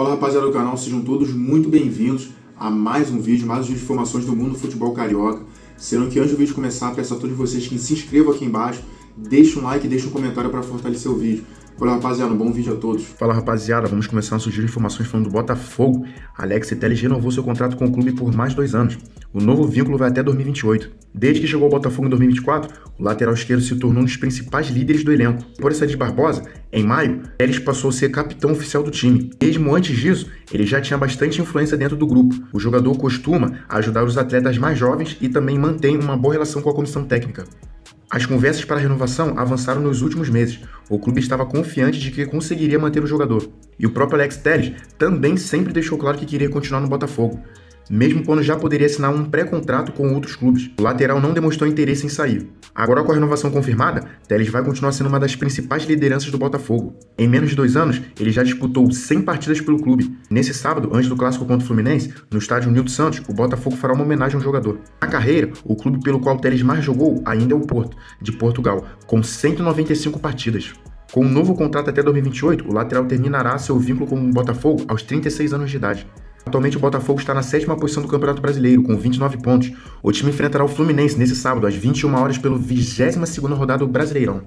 Fala rapaziada do canal, sejam todos muito bem-vindos a mais um vídeo de informações do mundo do futebol carioca. Sendo que antes do vídeo começar, peço a todos vocês que se inscrevam aqui embaixo, deixem um like e deixem um comentário para fortalecer o vídeo. Fala rapaziada, um bom vídeo a todos. Fala rapaziada, vamos começar a surgir informações falando do Botafogo. Alex Telles renovou seu contrato com o clube por mais 2 anos. O novo vínculo vai até 2028. Desde que chegou ao Botafogo em 2024, o lateral esquerdo se tornou um dos principais líderes do elenco. Por essa de Barbosa, em maio, Telles passou a ser capitão oficial do time. Mesmo antes disso, ele já tinha bastante influência dentro do grupo. O jogador costuma ajudar os atletas mais jovens e também mantém uma boa relação com a comissão técnica. As conversas para a renovação avançaram nos últimos meses. O clube estava confiante de que conseguiria manter o jogador. E o próprio Alex Telles também sempre deixou claro que queria continuar no Botafogo, mesmo quando já poderia assinar um pré-contrato com outros clubes. O lateral não demonstrou interesse em sair. Agora, com a renovação confirmada, Telles vai continuar sendo uma das principais lideranças do Botafogo. Em menos de 2 anos, ele já disputou 100 partidas pelo clube. Nesse sábado, antes do clássico contra o Fluminense, no estádio Nilton Santos, o Botafogo fará uma homenagem ao jogador. Na carreira, o clube pelo qual Telles mais jogou ainda é o Porto, de Portugal, com 195 partidas. Com um novo contrato até 2028, o lateral terminará seu vínculo com o Botafogo aos 36 anos de idade. Atualmente o Botafogo está na 7ª posição do Campeonato Brasileiro, com 29 pontos. O time enfrentará o Fluminense nesse sábado, às 21 horas, pelo 22ª rodada do Brasileirão.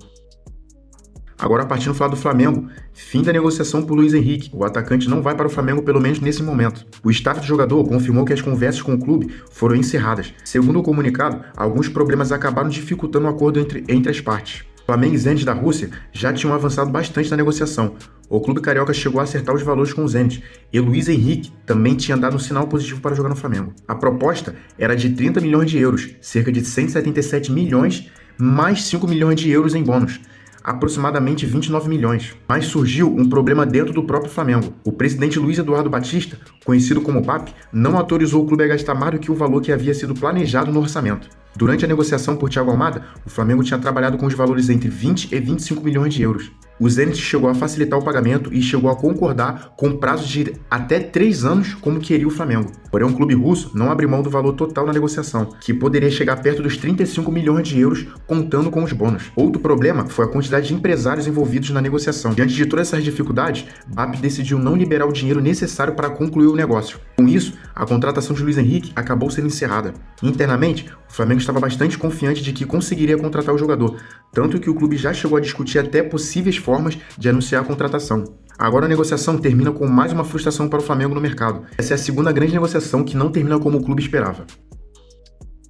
Agora, partindo a falar do Flamengo, fim da negociação por Luiz Henrique. O atacante não vai para o Flamengo, pelo menos nesse momento. O staff do jogador confirmou que as conversas com o clube foram encerradas. Segundo o comunicado, alguns problemas acabaram dificultando o acordo entre as partes. Flamengo e Zenit da Rússia já tinham avançado bastante na negociação. O clube carioca chegou a acertar os valores com o Zenit, e Luiz Henrique também tinha dado um sinal positivo para jogar no Flamengo. A proposta era de 30 milhões de euros, cerca de 177 milhões, mais 5 milhões de euros em bônus, aproximadamente 29 milhões. Mas surgiu um problema dentro do próprio Flamengo. O presidente Luiz Eduardo Batista, conhecido como PAP, não autorizou o clube a gastar mais do que o valor que havia sido planejado no orçamento. Durante a negociação por Thiago Almada, o Flamengo tinha trabalhado com os valores entre 20 e 25 milhões de euros. O Zenit chegou a facilitar o pagamento e chegou a concordar com prazos de até 3 anos, como queria o Flamengo. Porém, o clube russo não abriu mão do valor total na negociação, que poderia chegar perto dos 35 milhões de euros, contando com os bônus. Outro problema foi a quantidade de empresários envolvidos na negociação. Diante de todas essas dificuldades, BAP decidiu não liberar o dinheiro necessário para concluir o negócio. Com isso, a contratação de Luiz Henrique acabou sendo encerrada. Internamente, o Flamengo estava bastante confiante de que conseguiria contratar o jogador, tanto que o clube já chegou a discutir até possíveis formas de anunciar a contratação. Agora a negociação termina com mais uma frustração para o Flamengo no mercado. Essa é a segunda grande negociação que não termina como o clube esperava.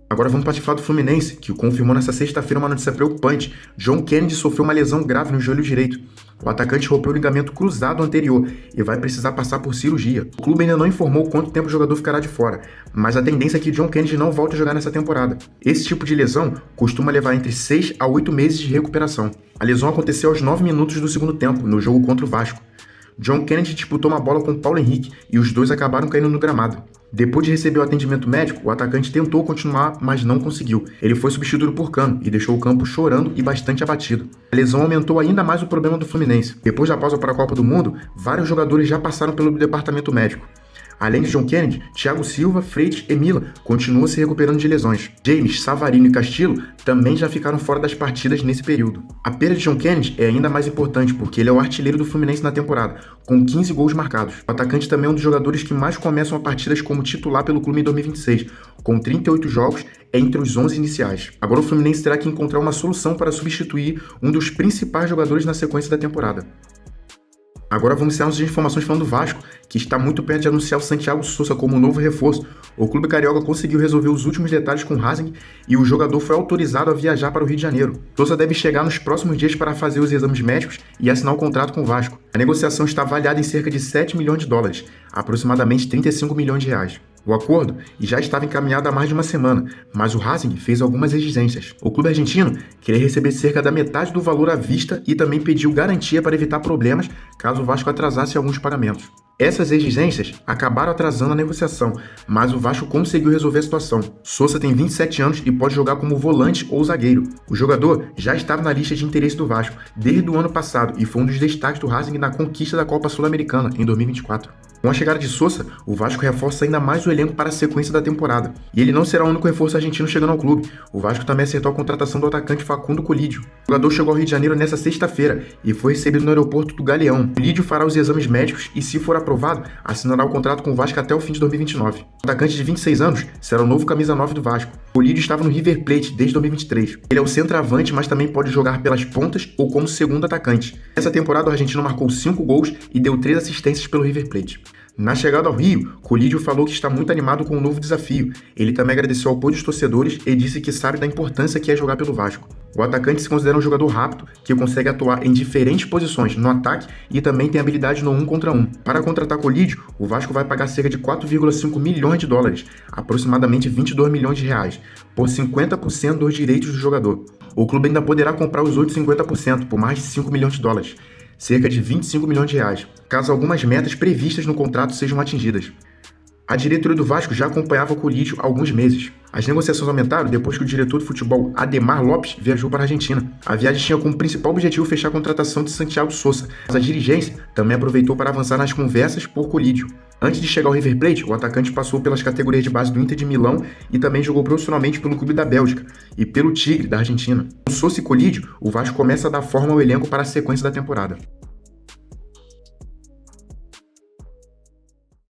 Agora vamos para falar do Fluminense, que confirmou nesta sexta-feira uma notícia preocupante. John Kennedy sofreu uma lesão grave no joelho direito. O atacante rompeu o ligamento cruzado anterior e vai precisar passar por cirurgia. O clube ainda não informou quanto tempo o jogador ficará de fora, mas a tendência é que John Kennedy não volte a jogar nessa temporada. Esse tipo de lesão costuma levar entre 6 a 8 meses de recuperação. A lesão aconteceu aos 9 minutos do segundo tempo, no jogo contra o Vasco. John Kennedy disputou uma bola com Paulo Henrique e os dois acabaram caindo no gramado. Depois de receber o atendimento médico, o atacante tentou continuar, mas não conseguiu. Ele foi substituído por Cano e deixou o campo chorando e bastante abatido. A lesão aumentou ainda mais o problema do Fluminense. Depois da pausa para a Copa do Mundo, vários jogadores já passaram pelo departamento médico. Além de John Kennedy, Thiago Silva, Freitas e Mila continuam se recuperando de lesões. James, Savarino e Castillo também já ficaram fora das partidas nesse período. A perda de John Kennedy é ainda mais importante porque ele é o artilheiro do Fluminense na temporada, com 15 gols marcados. O atacante também é um dos jogadores que mais começam a partidas como titular pelo clube em 2026, com 38 jogos entre os 11 iniciais. Agora o Fluminense terá que encontrar uma solução para substituir um dos principais jogadores na sequência da temporada. Agora vamos ter de informações falando do Vasco, que está muito perto de anunciar o Santiago Sousa como um novo reforço. O clube carioca conseguiu resolver os últimos detalhes com o Racing e o jogador foi autorizado a viajar para o Rio de Janeiro. Sousa deve chegar nos próximos dias para fazer os exames médicos e assinar o contrato com o Vasco. A negociação está avaliada em cerca de 7 milhões de dólares, aproximadamente 35 milhões de reais. O acordo já estava encaminhado há mais de uma semana, mas o Racing fez algumas exigências. O clube argentino queria receber cerca da metade do valor à vista e também pediu garantia para evitar problemas caso o Vasco atrasasse alguns pagamentos. Essas exigências acabaram atrasando a negociação, mas o Vasco conseguiu resolver a situação. Sousa tem 27 anos e pode jogar como volante ou zagueiro. O jogador já estava na lista de interesse do Vasco desde o ano passado e foi um dos destaques do Racing na conquista da Copa Sul-Americana em 2024. Com a chegada de Sosa, o Vasco reforça ainda mais o elenco para a sequência da temporada. E ele não será o único reforço argentino chegando ao clube. O Vasco também acertou a contratação do atacante Facundo Colídio. O jogador chegou ao Rio de Janeiro nesta sexta-feira e foi recebido no aeroporto do Galeão. Colídio fará os exames médicos e, se for aprovado, assinará o contrato com o Vasco até o fim de 2029. O atacante de 26 anos será o novo camisa 9 do Vasco. Colídio estava no River Plate desde 2023. Ele é o centroavante, mas também pode jogar pelas pontas ou como segundo atacante. Nessa temporada, o argentino marcou 5 gols e deu 3 assistências pelo River Plate. Na chegada ao Rio, Colídio falou que está muito animado com o novo desafio. Ele também agradeceu ao apoio dos torcedores e disse que sabe da importância que é jogar pelo Vasco. O atacante se considera um jogador rápido, que consegue atuar em diferentes posições no ataque e também tem habilidade no 1 contra 1. Para contratar Colídio, o Vasco vai pagar cerca de 4,5 milhões de dólares, aproximadamente 22 milhões de reais, por 50% dos direitos do jogador. O clube ainda poderá comprar os outros 50% por mais de 5 milhões de dólares, cerca de 25 milhões de reais, caso algumas metas previstas no contrato sejam atingidas. A diretoria do Vasco já acompanhava o Colídio há alguns meses. As negociações aumentaram depois que o diretor de futebol Ademar Lopes viajou para a Argentina. A viagem tinha como principal objetivo fechar a contratação de Santiago Sosa, mas a dirigência também aproveitou para avançar nas conversas por Colídio. Antes de chegar ao River Plate, o atacante passou pelas categorias de base do Inter de Milão e também jogou profissionalmente pelo clube da Bélgica e pelo Tigre da Argentina. Com Sosa e Colídio, o Vasco começa a dar forma ao elenco para a sequência da temporada.